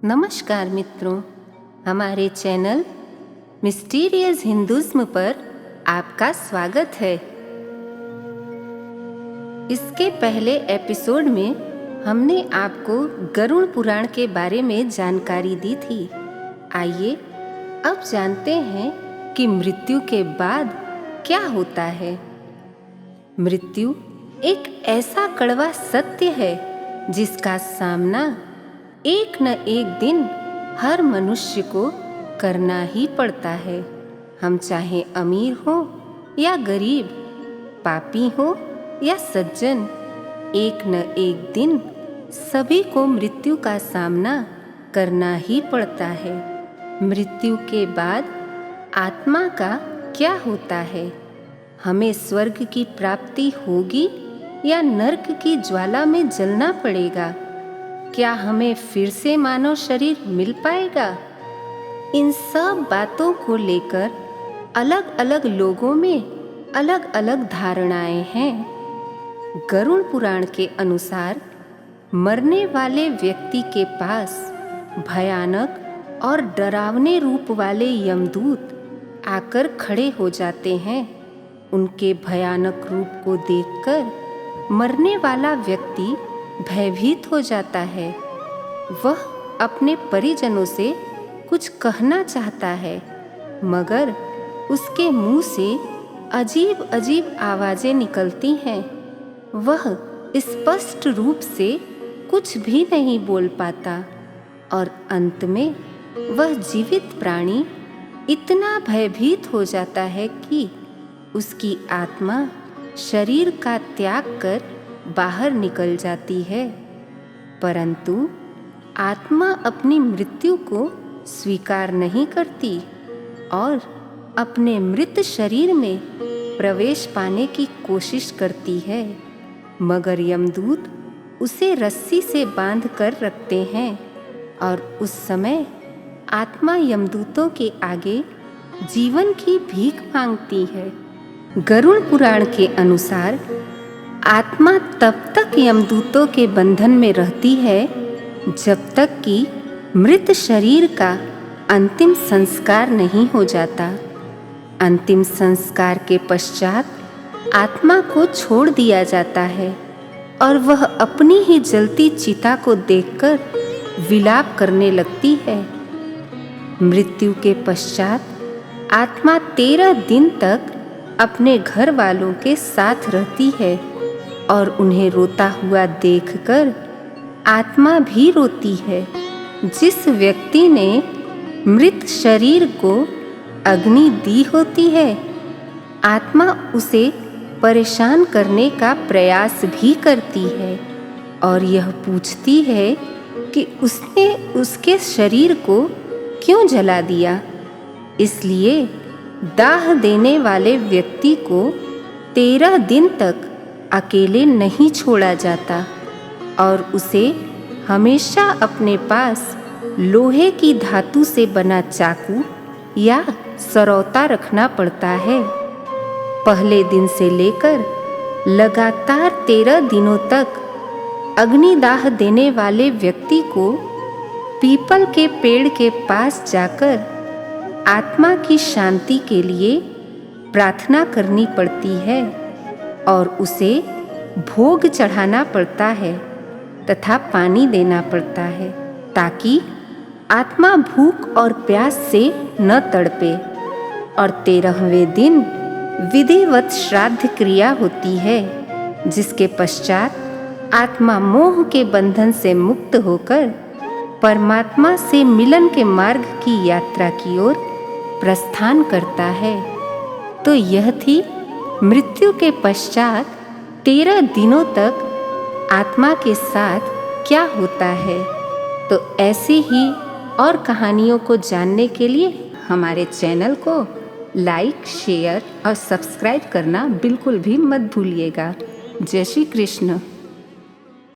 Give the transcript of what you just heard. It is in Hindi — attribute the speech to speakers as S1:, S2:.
S1: नमस्कार मित्रों, हमारे चैनल मिस्टीरियस हिंदुज्म पर आपका स्वागत है। इसके पहले एपिसोड में हमने आपको गरुड़ पुराण के बारे में जानकारी दी थी। आइए अब जानते हैं कि मृत्यु के बाद क्या होता है। मृत्यु एक ऐसा कड़वा सत्य है जिसका सामना एक न एक दिन हर मनुष्य को करना ही पड़ता है। हम चाहे अमीर हो या गरीब, पापी हो या सज्जन, एक न एक दिन सभी को मृत्यु का सामना करना ही पड़ता है। मृत्यु के बाद आत्मा का क्या होता है? हमें स्वर्ग की प्राप्ति होगी या नरक की ज्वाला में जलना पड़ेगा? क्या हमें फिर से मानव शरीर मिल पाएगा? इन सब बातों को लेकर अलग अलग लोगों में अलग अलग धारणाएं हैं। गरुड़ पुराण के अनुसार मरने वाले व्यक्ति के पास भयानक और डरावने रूप वाले यमदूत आकर खड़े हो जाते हैं। उनके भयानक रूप को देखकर मरने वाला व्यक्ति भयभीत हो जाता है। वह अपने परिजनों से कुछ कहना चाहता है, मगर उसके मुंह से अजीब अजीब आवाजें निकलती हैं। वह स्पष्ट रूप से कुछ भी नहीं बोल पाता और अंत में वह जीवित प्राणी इतना भयभीत हो जाता है कि उसकी आत्मा शरीर का त्याग कर बाहर निकल जाती है। परंतु आत्मा अपनी मृत्यु को स्वीकार नहीं करती और अपने मृत शरीर में प्रवेश पाने की कोशिश करती है, मगर यमदूत उसे रस्सी से बांध कर रखते हैं और उस समय आत्मा यमदूतों के आगे जीवन की भीख मांगती है। गरुड़ पुराण के अनुसार आत्मा तब तक यमदूतों के बंधन में रहती है जब तक कि मृत शरीर का अंतिम संस्कार नहीं हो जाता। अंतिम संस्कार के पश्चात आत्मा को छोड़ दिया जाता है और वह अपनी ही जलती चिता को देखकर विलाप करने लगती है। मृत्यु के पश्चात आत्मा 13 दिन तक अपने घर वालों के साथ रहती है और उन्हें रोता हुआ देखकर आत्मा भी रोती है। जिस व्यक्ति ने मृत शरीर को अग्नि दी होती है, आत्मा उसे परेशान करने का प्रयास भी करती है और यह पूछती है कि उसने उसके शरीर को क्यों जला दिया। इसलिए दाह देने वाले व्यक्ति को 13 दिन तक अकेले नहीं छोड़ा जाता और उसे हमेशा अपने पास लोहे की धातु से बना चाकू या सरौता रखना पड़ता है। पहले दिन से लेकर लगातार 13 दिनों तक अग्निदाह देने वाले व्यक्ति को पीपल के पेड़ के पास जाकर आत्मा की शांति के लिए प्रार्थना करनी पड़ती है और उसे भोग चढ़ाना पड़ता है तथा पानी देना पड़ता है ताकि आत्मा भूख और प्यास से न तड़पे। और 13वें दिन विधिवत श्राद्ध क्रिया होती है, जिसके पश्चात आत्मा मोह के बंधन से मुक्त होकर परमात्मा से मिलन के मार्ग की यात्रा की ओर प्रस्थान करता है। तो यह थी मृत्यु के पश्चात 13 दिनों तक आत्मा के साथ क्या होता है। तो ऐसी ही और कहानियों को जानने के लिए हमारे चैनल को लाइक, शेयर और सब्सक्राइब करना बिल्कुल भी मत भूलिएगा। जय श्री कृष्ण।